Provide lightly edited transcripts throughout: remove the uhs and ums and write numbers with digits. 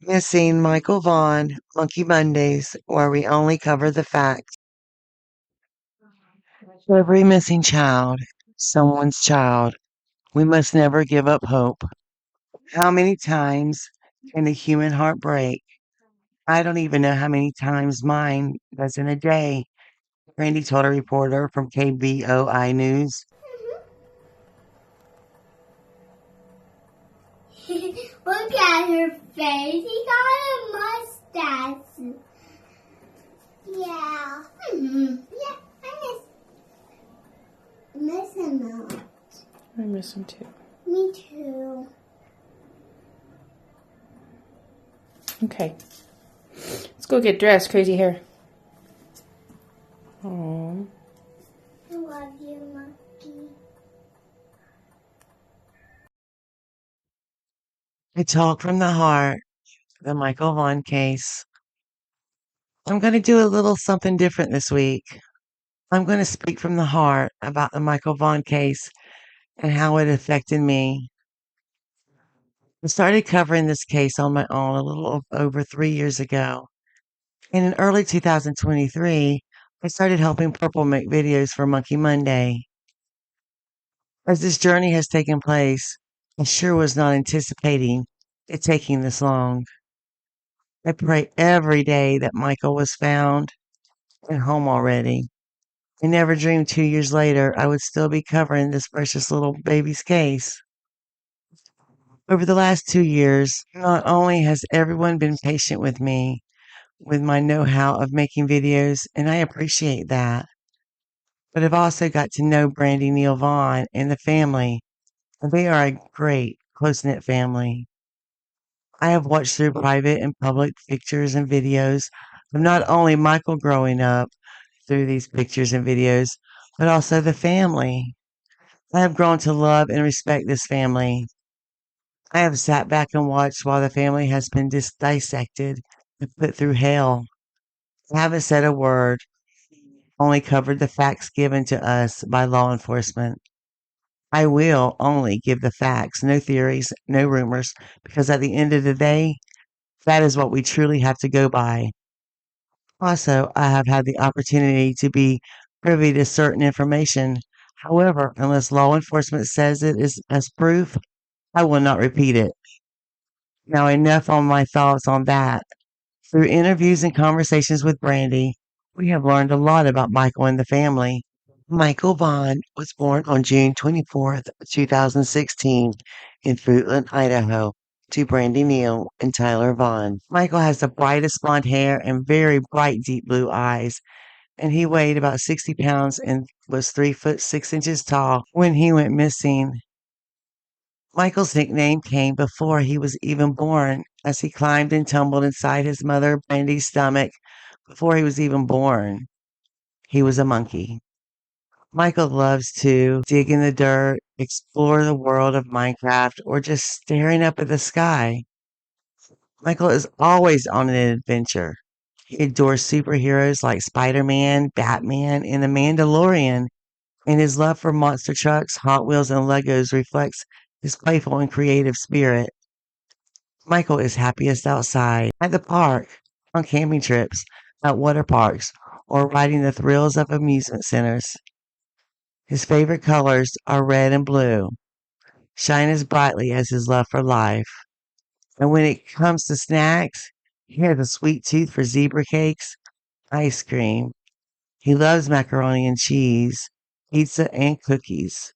Missing Michael Vaughan, Monkey Mondays, where we only cover the facts. Every missing child, someone's child. We must never give up hope. How many times can the human heart break? I don't even know how many times mine does in a day. Randy told a reporter from KBOI News. Look at her face. He got a mustache. Yeah. Yeah, I miss him a lot. I miss him too. Me too. Okay. Let's go get dressed, crazy hair. Oh. I love you, monkey. I talk from the heart, the Michael Vaughan case. I'm going to do a little something different this week. I'm going to speak from the heart about the Michael Vaughan case and how it affected me. I started covering this case on my own a little over 3 years ago. And in early 2023, I started helping Purple make videos for Monkey Monday. As this journey has taken place, I sure was not anticipating it taking this long. I pray every day that Michael was found and home already. I never dreamed 2 years later I would still be covering this precious little baby's case. Over the last 2 years, not only has everyone been patient with me, with my know-how of making videos, and I appreciate that, but I've also got to know brandineal Vaughan and the family, and they are a great, close-knit family. I have watched through private and public pictures and videos of not only Michael growing up through these pictures and videos, but also the family. I have grown to love and respect this family. I have sat back and watched while the family has been dissected and put through hell. I haven't said a word, only covered the facts given to us by law enforcement. I will only give the facts, no theories, no rumors, because at the end of the day, that is what we truly have to go by. Also, I have had the opportunity to be privy to certain information. However, unless law enforcement says it is as proof, I will not repeat it. Now, enough on my thoughts on that. Through interviews and conversations with Brandy, we have learned a lot about Michael and the family. Michael Vaughan was born on June 24th, 2016 in Fruitland, Idaho, to Brandineal and Tyler Vaughan. Michael has the brightest blonde hair and very bright deep blue eyes, and he weighed about 60 pounds and was 3 foot 6 inches tall when he went missing. Michael's nickname came before he was even born, as he climbed and tumbled inside his mother Brandy's stomach before he was even born. He was a monkey. Michael loves to dig in the dirt, explore the world of Minecraft, or just staring up at the sky. Michael is always on an adventure. He adores superheroes like Spider-Man, Batman, and the Mandalorian, and his love for monster trucks, Hot Wheels, and Legos reflects his playful and creative spirit. Michael is happiest outside, at the park, on camping trips, at water parks, or riding the thrills of amusement centers. His favorite colors are red and blue, shine as brightly as his love for life. And when it comes to snacks, he has a sweet tooth for zebra cakes, ice cream. He loves macaroni and cheese, pizza, and cookies.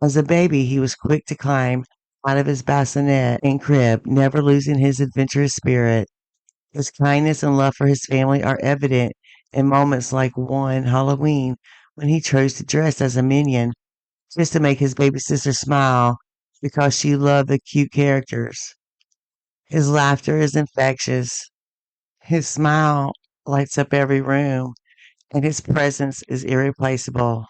As a baby, he was quick to climb out of his bassinet and crib, never losing his adventurous spirit. His kindness and love for his family are evident in moments like one Halloween when he chose to dress as a minion just to make his baby sister smile because she loved the cute characters. His laughter is infectious. His smile lights up every room, and his presence is irreplaceable.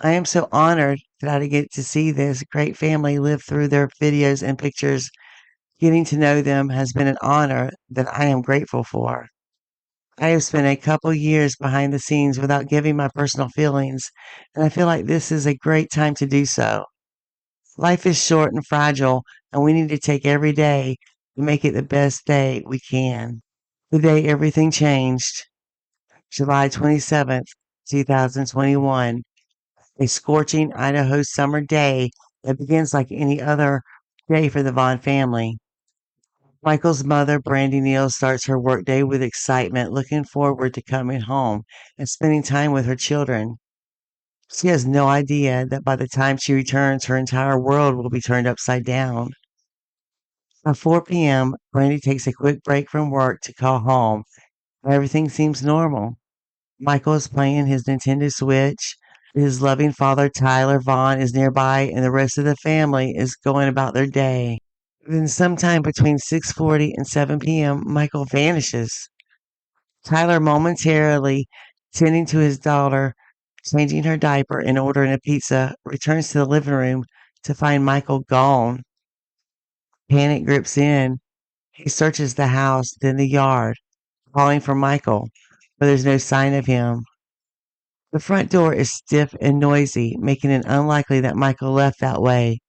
I am so honored that I get to see this great family live through their videos and pictures. Getting to know them has been an honor that I am grateful for. I have spent a couple years behind the scenes without giving my personal feelings, and I feel like this is a great time to do so. Life is short and fragile, and we need to take every day to make it the best day we can. The day everything changed, July 27th, 2021, a scorching Idaho summer day that begins like any other day for the Vaughan family. Michael's mother, Brandineal, starts her workday with excitement, looking forward to coming home and spending time with her children. She has no idea that by the time she returns, her entire world will be turned upside down. At 4 p.m., Brandy takes a quick break from work to call home. Everything seems normal. Michael is playing his Nintendo Switch. His loving father, Tyler Vaughan, is nearby, and the rest of the family is going about their day. Then sometime between 6:40 and 7 p.m., Michael vanishes. Tyler, momentarily tending to his daughter, changing her diaper and ordering a pizza, returns to the living room to find Michael gone. Panic grips in. He searches the house, then the yard, calling for Michael, but there's no sign of him. The front door is stiff and noisy, making it unlikely that Michael left that way.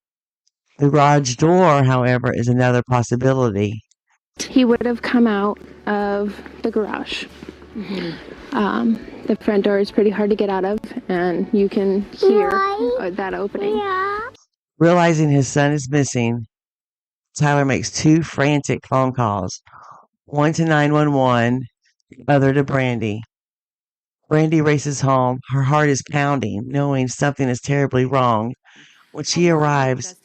The garage door, however, is another possibility. He would have come out of the garage. The front door is pretty hard to get out of, and you can hear that opening. Realizing his son is missing, Tyler makes 2 frantic phone calls, one to 911, the other to Brandy. Brandy races home. Her heart is pounding, knowing something is terribly wrong. When she arrives,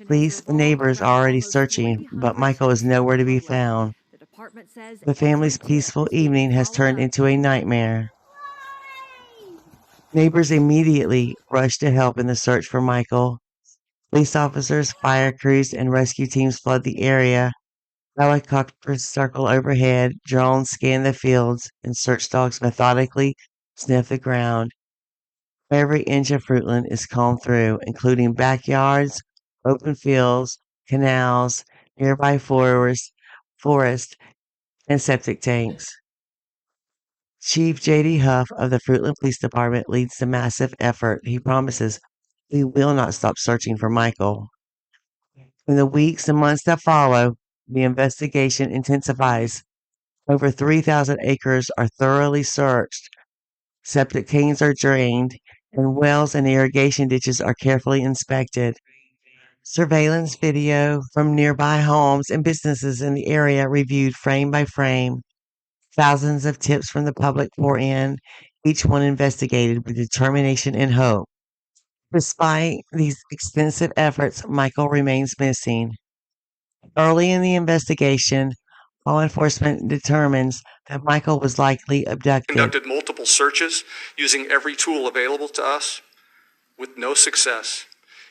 police and neighbors are already searching, but Michael is nowhere to be found. The family's peaceful evening has turned into a nightmare. Neighbors immediately rush to help in the search for Michael. Police officers, fire crews, and rescue teams flood the area. Helicopters circle overhead, drones scan the fields, and search dogs methodically sniff the ground. Every inch of Fruitland is combed through, including backyards, open fields, canals, nearby forest, and septic tanks. Chief J.D. Huff of the Fruitland Police Department leads the massive effort. He promises, "We will not stop searching for Michael." In the weeks and months that follow, the investigation intensifies. Over 3,000 acres are thoroughly searched. Septic tanks are drained, and wells and irrigation ditches are carefully inspected. Surveillance video from nearby homes and businesses in the area reviewed frame by frame. Thousands of tips from the public pour in, each one investigated with determination and hope. Despite these extensive efforts, Michael remains missing. Early in the investigation, law enforcement determines that Michael was likely abducted. Conducted multiple searches using every tool available to us with no success.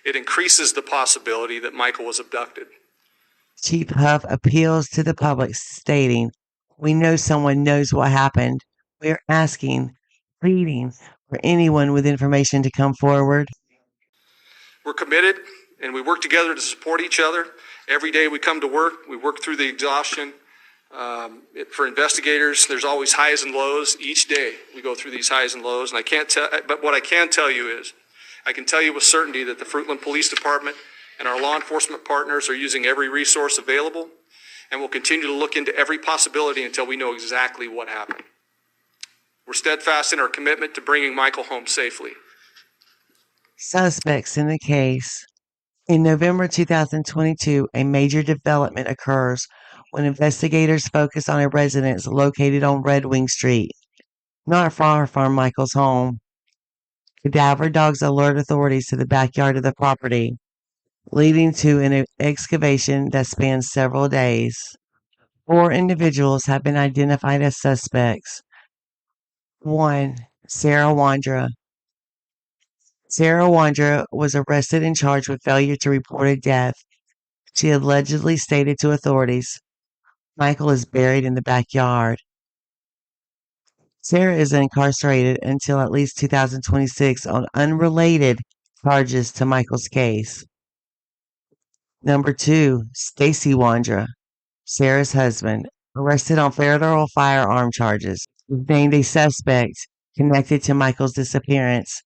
It increases the possibility that Michael was abducted. Chief Huff appeals to the public, stating, "We know someone knows what happened. We are asking, pleading for anyone with information to come forward." We're committed and we work together to support each other. Every day we come to work, we work through the exhaustion. For investigators, there's always highs and lows. Each day we go through these highs and lows, and I can't tell, but what I can tell you is, I can tell you with certainty that the Fruitland Police Department and our law enforcement partners are using every resource available, and will continue to look into every possibility until we know exactly what happened. We're steadfast in our commitment to bringing Michael home safely. Suspects in the case. In November 2022, a major development occurs when investigators focus on a residence located on Red Wing Street, not far from Michael's home. Cadaver dogs alert authorities to the backyard of the property, leading to an excavation that spans several days. 4 individuals have been identified as suspects. 1. Sarawondra. Sarawondra was arrested and charged with failure to report a death. She allegedly stated to authorities, "Michael is buried in the backyard." Sarah is incarcerated until at least 2026 on unrelated charges to Michael's case. Number 2, Staceywondra, Sarah's husband, arrested on federal firearm charges, named a suspect connected to Michael's disappearance.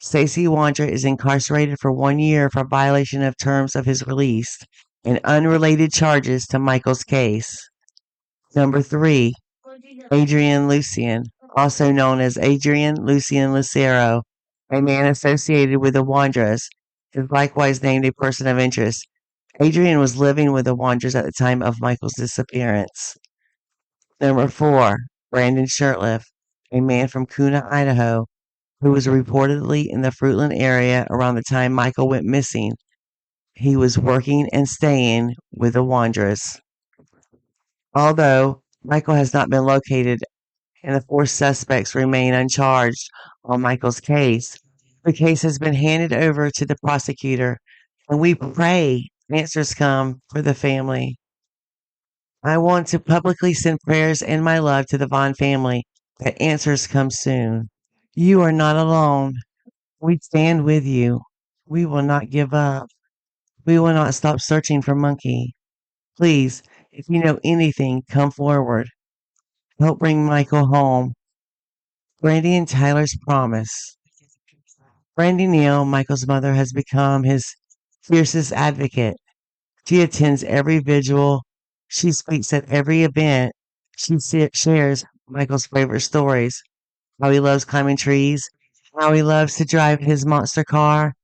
Staceywondra is incarcerated for 1 year for violation of terms of his release. and unrelated charges to Michael's case. Number 3, Adrian Lucien, also known as Adrian Lucien Lucero, a man associated with the Wondras, is likewise named a person of interest. Adrian was living with the Wondras at the time of Michael's disappearance. Number 4, Brandonshirtliff, a man from Kuna, Idaho, who was reportedly in the Fruitland area around the time Michael went missing. He was working and staying with the Wondras. Although Michael has not been located and the 4 suspects remain uncharged on Michael's case, the case has been handed over to the prosecutor, and we pray answers come for the family. I want to publicly send prayers and my love to the Vaughan family that answers come soon. You are not alone. We stand with you. We will not give up. We will not stop searching for Monkey. Please, if you know anything, come forward. Help bring Michael home. Brandy and Tyler's promise. Brandineal, Michael's mother, has become his fiercest advocate. She attends every vigil. She speaks at every event. She shares Michael's favorite stories. How he loves climbing trees, how he loves to drive his monster car,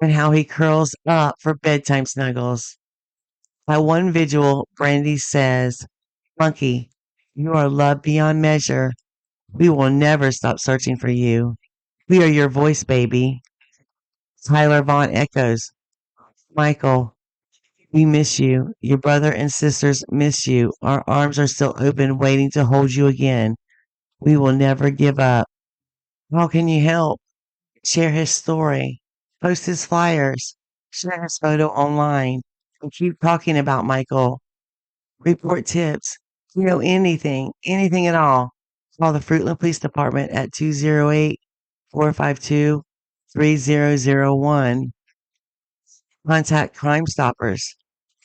and how he curls up for bedtime snuggles. At one vigil, Brandy says, Monkey, you are loved beyond measure. We will never stop searching for you. We are your voice, baby. Tyler Vaughan echoes, Michael, we miss you. Your brother and sisters miss you. Our arms are still open, waiting to hold you again. We will never give up. How can you help? Share his story. Post his flyers. Share his photo online. And keep talking about Michael. Report tips. If you know anything at all, call the Fruitland Police Department at 208-452-3001. Contact Crime Stoppers.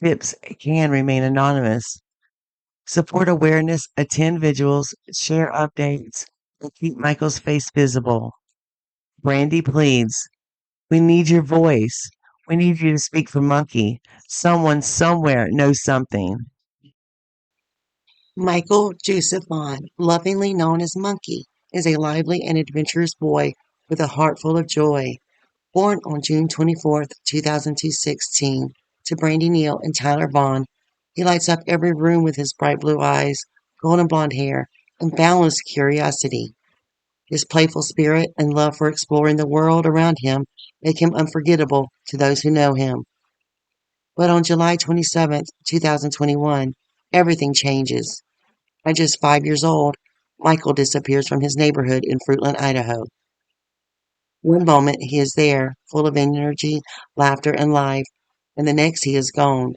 Tips can remain anonymous. Support awareness, attend vigils, share updates, and keep Michael's face visible. Brandy pleads, we need your voice. We need you to speak for Monkey. Someone somewhere knows something. Michael Joseph Vaughan, lovingly known as Monkey, is a lively and adventurous boy with a heart full of joy. Born on June 24, 2016, to Brandineal and Tyler Vaughan, he lights up every room with his bright blue eyes, golden blonde hair, and boundless curiosity. His playful spirit and love for exploring the world around him make him unforgettable to those who know him. But on July 27, 2021, everything changes. At just 5 years old, Michael disappears from his neighborhood in Fruitland, Idaho. One moment he is there, full of energy, laughter, and life, and the next he is gone.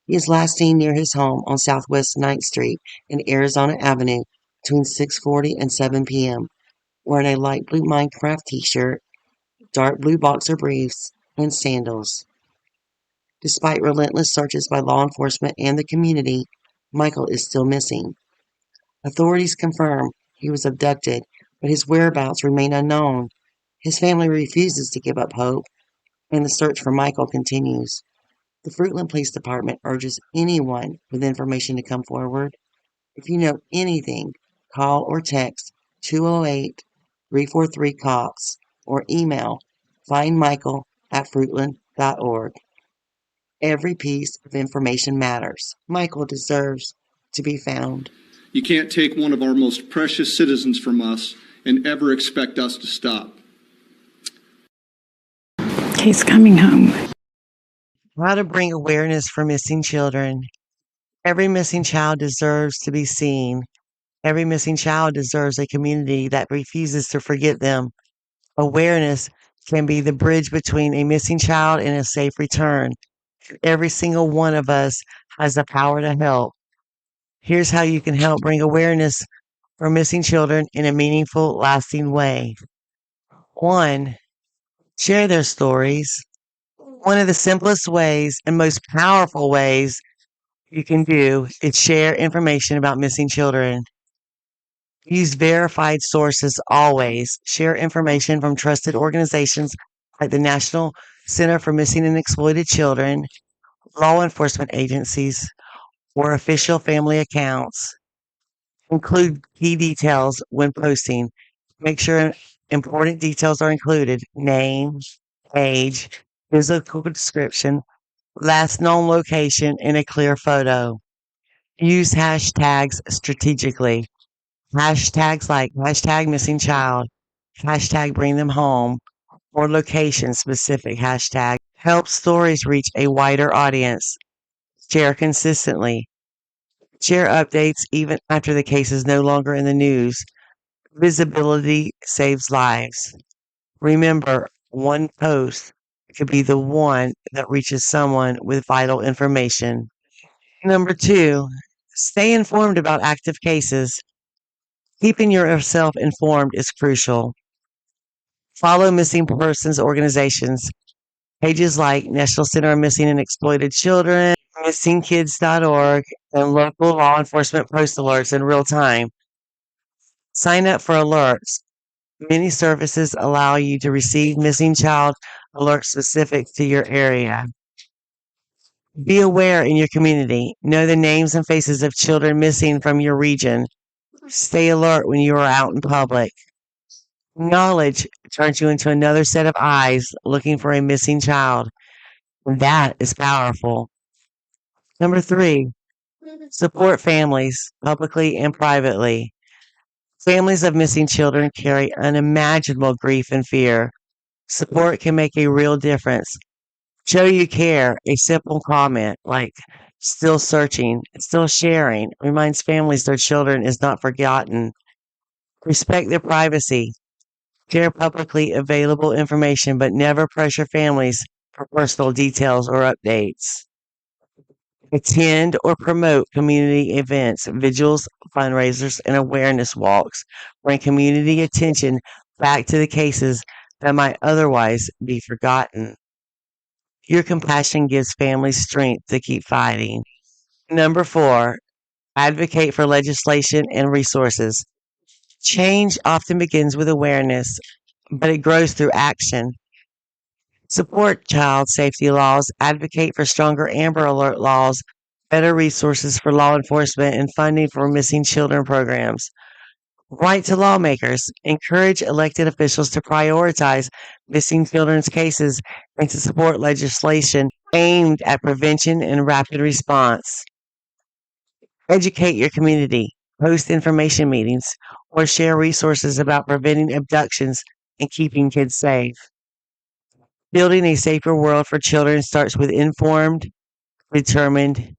He is last seen near his home on Southwest 9th Street and Arizona Avenue between 6:40 and 7 p.m., wearing a light blue Minecraft t-shirt, dark blue boxer briefs, and sandals. Despite relentless searches by law enforcement and the community, Michael is still missing. Authorities confirm he was abducted, but his whereabouts remain unknown. His family refuses to give up hope, and the search for Michael continues. The Fruitland Police Department urges anyone with information to come forward. If you know anything, call or text 208-343-COPS or email findmichael@fruitland.org. Every piece of information matters. Michael deserves to be found. You can't take one of our most precious citizens from us and ever expect us to stop. He's coming home. How to bring awareness for missing children. Every missing child deserves to be seen. Every missing child deserves a community that refuses to forget them. Awareness can be the bridge between a missing child and a safe return. Every single one of us has the power to help. Here's how you can help bring awareness for missing children in a meaningful, lasting way. 1. Share their stories. One of the simplest ways and most powerful ways you can do is share information about missing children. Use verified sources always. Share information from trusted organizations like the National Center for Missing and Exploited Children law enforcement agencies, or official family accounts. Include key details when posting. Make sure important details are included: name, age, physical description, last known location, and a clear photo. Use hashtags strategically. Hashtags like hashtag missing child, hashtag bring them home, or location specific hashtag help stories reach a wider audience. Share consistently. Share updates even after the case is no longer in the news. Visibility saves lives. Remember, one post could be the one that reaches someone with vital information. Number 2, stay informed about active cases. Keeping yourself informed is crucial. Follow missing persons organizations. Pages like National Center of Missing and Exploited Children, missingkids.org, and local law enforcement post alerts in real time. Sign up for alerts. Many services allow you to receive missing child alerts specific to your area. Be aware in your community. Know the names and faces of children missing from your region. Stay alert when you are out in public. Knowledge turns you into another set of eyes looking for a missing child. And that is powerful. Number 3, support families, publicly and privately. Families of missing children carry unimaginable grief and fear. Support can make a real difference. Show you care. A simple comment like still searching, still sharing reminds families their children is not forgotten. Respect their privacy. Share publicly available information, but never pressure families for personal details or updates. Attend or promote community events, vigils, fundraisers, and awareness walks. Bring community attention back to the cases that might otherwise be forgotten. Your compassion gives families strength to keep fighting. Number 4, advocate for legislation and resources. Change often begins with awareness, but it grows through action. Support child safety laws, advocate for stronger Amber Alert laws, better resources for law enforcement, and funding for missing children programs. Write to lawmakers, encourage elected officials to prioritize missing children's cases and to support legislation aimed at prevention and rapid response. Educate your community, host information meetings, or share resources about preventing abductions and keeping kids safe. Building a safer world for children starts with informed, determined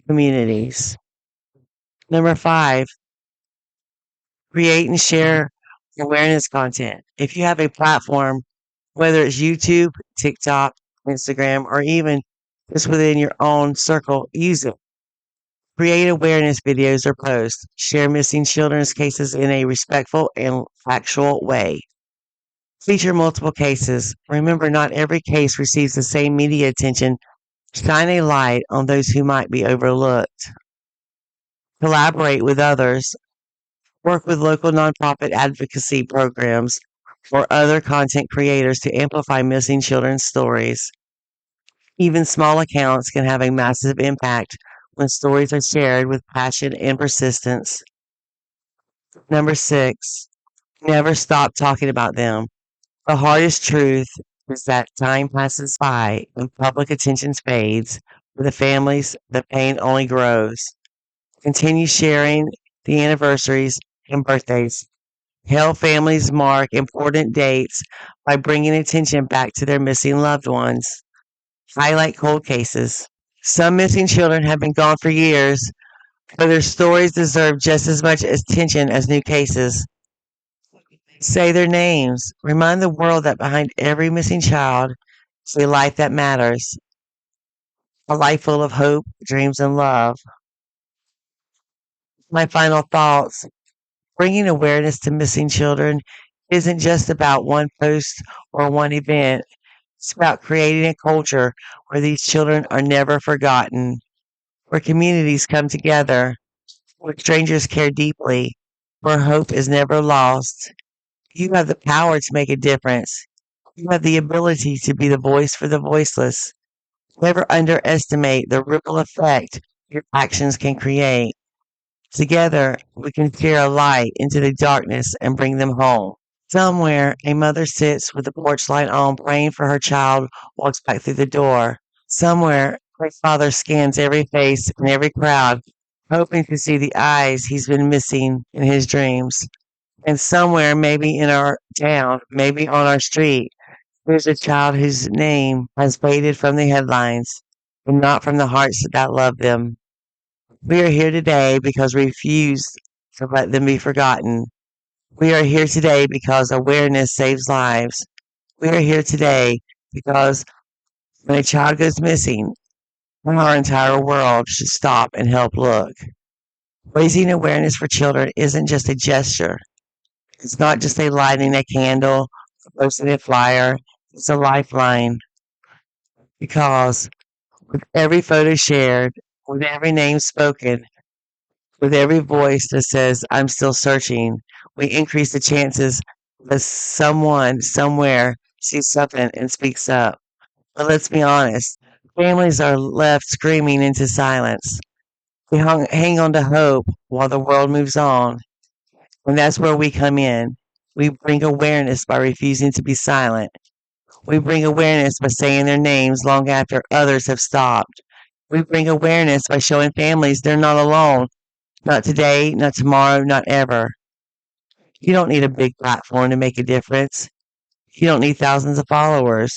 communities. Number 5, create and share awareness content. If you have a platform, whether it's YouTube, TikTok, Instagram, or even just within your own circle, use it. Create awareness videos or posts. Share missing children's cases in a respectful and factual way. Feature multiple cases. Remember, not every case receives the same media attention. Shine a light on those who might be overlooked. Collaborate with others. Work with local nonprofit advocacy programs or other content creators to amplify missing children's stories. Even small accounts can have a massive impact when stories are shared with passion and persistence. Number 6, never stop talking about them. The hardest truth is that time passes by and public attention fades. For the families, the pain only grows. Continue sharing the anniversaries and birthdays. Help families mark important dates by bringing attention back to their missing loved ones. Highlight cold cases. Some missing children have been gone for years, but their stories deserve just as much attention as new cases. Say their names. Remind the world that behind every missing child is a life that matters. A life full of hope, dreams, and love. My final thoughts. Bringing awareness to missing children isn't just about one post or one event. It's about creating a culture where these children are never forgotten, where communities come together, where strangers care deeply, where hope is never lost. You have the power to make a difference. You have the ability to be the voice for the voiceless. Never underestimate the ripple effect your actions can create. Together, we can share a light into the darkness and bring them home. Somewhere, a mother sits with the porch light on, praying for her child walks back through the door. Somewhere, a father scans every face in every crowd, hoping to see the eyes he's been missing in his dreams. And somewhere, maybe in our town, maybe on our street, there's a child whose name has faded from the headlines, but not from the hearts that love them. We are here today because we refuse to let them be forgotten. We are here today because awareness saves lives. We are here today because when a child goes missing, our entire world should stop and help look. Raising awareness for children isn't just a gesture. It's not just a lighting a candle, posting a flyer. It's a lifeline because with every photo shared, with every name spoken, with every voice that says, I'm still searching, we increase the chances that someone somewhere sees something and speaks up. But let's be honest, families are left screaming into silence. We hang on to hope while the world moves on. And that's where we come in. We bring awareness by refusing to be silent. We bring awareness by saying their names long after others have stopped. We bring awareness by showing families they're not alone. Not today, not tomorrow, not ever. You don't need a big platform to make a difference. You don't need thousands of followers.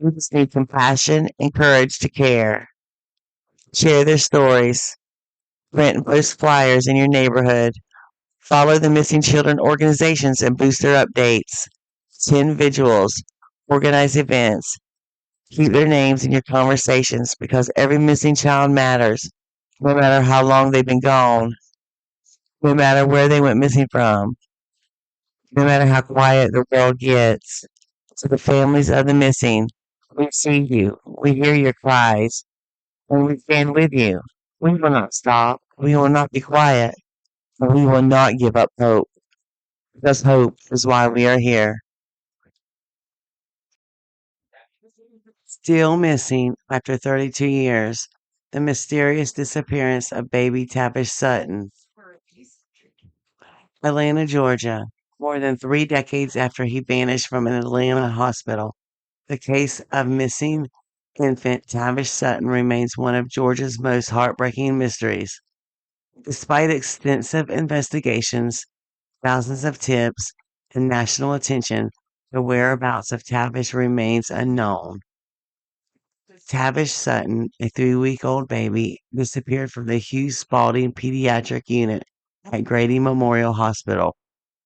You just need compassion and courage to care. Share their stories. Print and post flyers in your neighborhood. Follow the missing children organizations and boost their updates. Attend vigils. Organize events. Keep their names in your conversations because every missing child matters, no matter how long they've been gone, no matter where they went missing from, no matter how quiet the world gets. To the families of the missing, we see you, we hear your cries, and we stand with you. We will not stop, we will not be quiet, and we will not give up hope, because hope is why we are here. Still missing after 32 years, the mysterious disappearance of baby Tavish Sutton. Atlanta, Georgia. More than 3 decades after he vanished from an Atlanta hospital, the case of missing infant Tavish Sutton remains one of Georgia's most heartbreaking mysteries. Despite extensive investigations, thousands of tips, and national attention, the whereabouts of Tavish remains unknown. Tavish Sutton, a 3-week-old baby, disappeared from the Hugh Spalding Pediatric Unit at Grady Memorial Hospital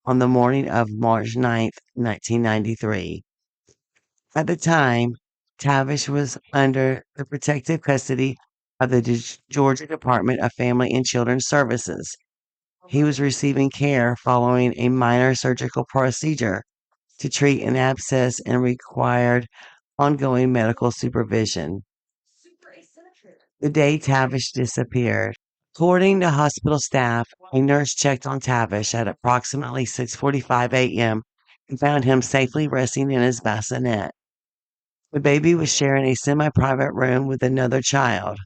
on the morning of March 9th, 1993. At the time, Tavish was under the protective custody of the Georgia Department of Family and Children's Services. He was receiving care following a minor surgical procedure to treat an abscess and required ongoing medical supervision. The day Tavish disappeared. According to hospital staff, a nurse checked on Tavish at approximately 6:45 a.m. and found him safely resting in his bassinet. The baby was sharing a semi-private room with another child.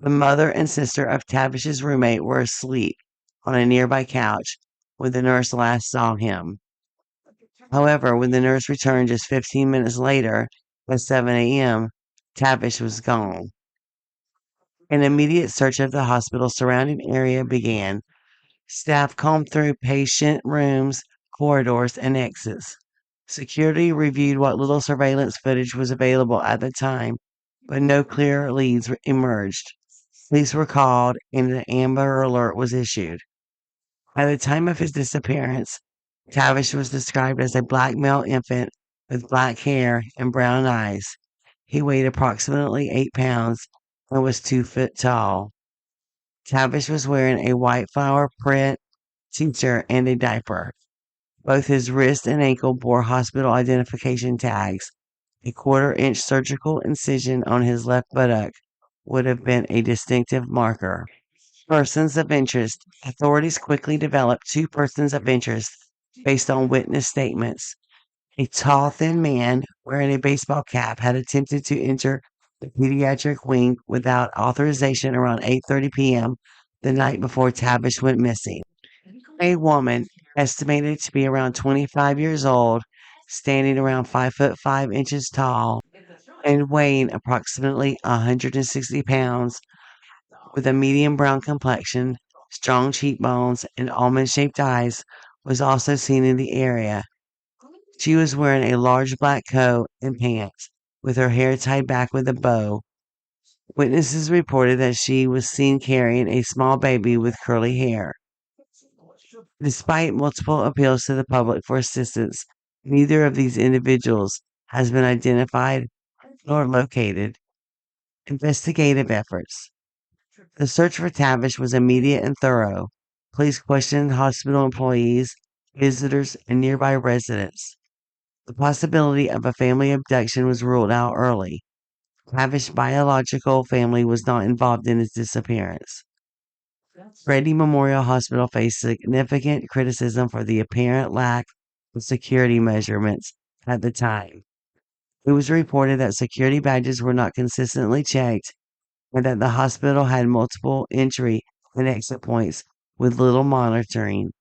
The mother and sister of Tavish's roommate were asleep on a nearby couch when the nurse last saw him. However, when the nurse returned just 15 minutes later, at 7 a.m., Tavish was gone. An immediate search of the hospital's surrounding area began. Staff combed through patient rooms, corridors, and exits. Security reviewed what little surveillance footage was available at the time, but no clear leads emerged. Police were called and an Amber Alert was issued. At the time of his disappearance, Tavish was described as a black male infant with black hair and brown eyes. He weighed approximately 8 pounds and was 2 feet tall. Tavish was wearing a white flower print t-shirt and a diaper. Both his wrist and ankle bore hospital identification tags. A 1/4-inch surgical incision on his left buttock would have been a distinctive marker. Persons of interest. Authorities quickly developed 2 persons of interest based on witness statements. A tall, thin man wearing a baseball cap had attempted to enter the pediatric wing without authorization around 8:30 p.m. the night before Tavish went missing. A woman, estimated to be around 25 years old, standing around 5'5" tall, and weighing approximately 160 pounds, with a medium brown complexion, strong cheekbones, and almond-shaped eyes, was also seen in the area. She was wearing a large black coat and pants, with her hair tied back with a bow. Witnesses reported that she was seen carrying a small baby with curly hair. Despite multiple appeals to the public for assistance, neither of these individuals has been identified nor located. Investigative efforts. The search for Tavish was immediate and thorough. Police questioned hospital employees, visitors, and nearby residents. The possibility of a family abduction was ruled out early. Tavish's biological family was not involved in his disappearance. Brady Memorial Hospital faced significant criticism for the apparent lack of security measurements at the time. It was reported that security badges were not consistently checked and that the hospital had multiple entry and exit points with little monitoring.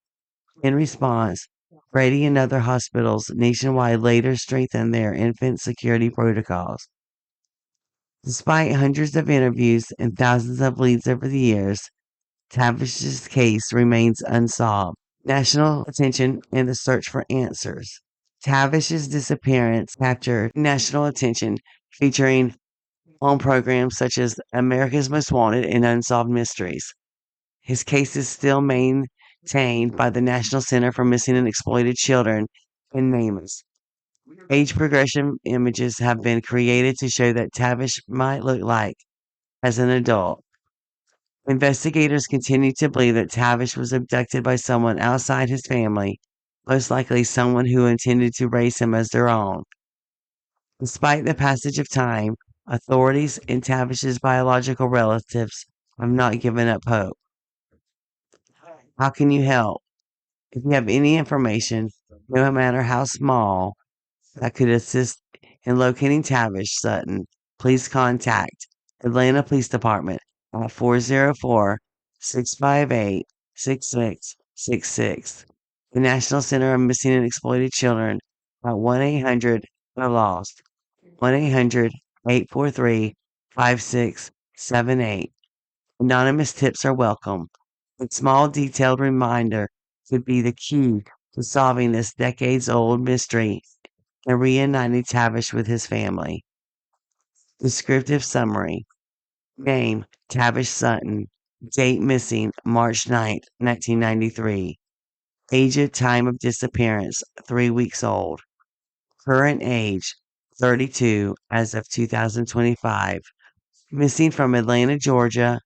In response, Brady and other hospitals nationwide later strengthened their infant security protocols. Despite hundreds of interviews and thousands of leads over the years, Tavish's case remains unsolved. National attention and the search for answers. Tavish's disappearance captured national attention, featuring on programs such as America's Most Wanted and Unsolved Mysteries. His case is still maintained by the National Center for Missing and Exploited Children and NAMUS. Age progression images have been created to show that Tavish might look like as an adult. Investigators continue to believe that Tavish was abducted by someone outside his family, most likely someone who intended to raise him as their own. Despite the passage of time, authorities and Tavish's biological relatives have not given up hope. How can you help? If you have any information, no matter how small, that could assist in locating Tavish Sutton, please contact Atlanta Police Department at 404-658-6666. The National Center of Missing and Exploited Children at 1-800-LOST, 1-800-843-5678. Anonymous tips are welcome. A small detailed reminder could be the key to solving this decades-old mystery and reuniting Tavish with his family. Descriptive summary. Name, Tavish Sutton. Date missing, March 9th, 1993. Age at time of disappearance, 3 weeks old. Current age, 32 as of 2025. Missing from Atlanta, Georgia.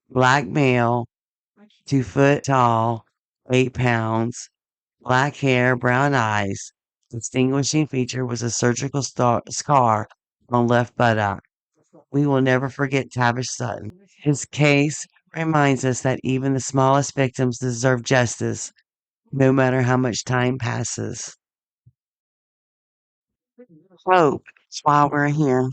Black male, 2 foot tall, 8 pounds. Black hair, brown eyes. Distinguishing feature was a surgical scar on left buttock. We will never forget Tavish Sutton. His case reminds us that even the smallest victims deserve justice, no matter how much time passes. Hope, that's why we're here.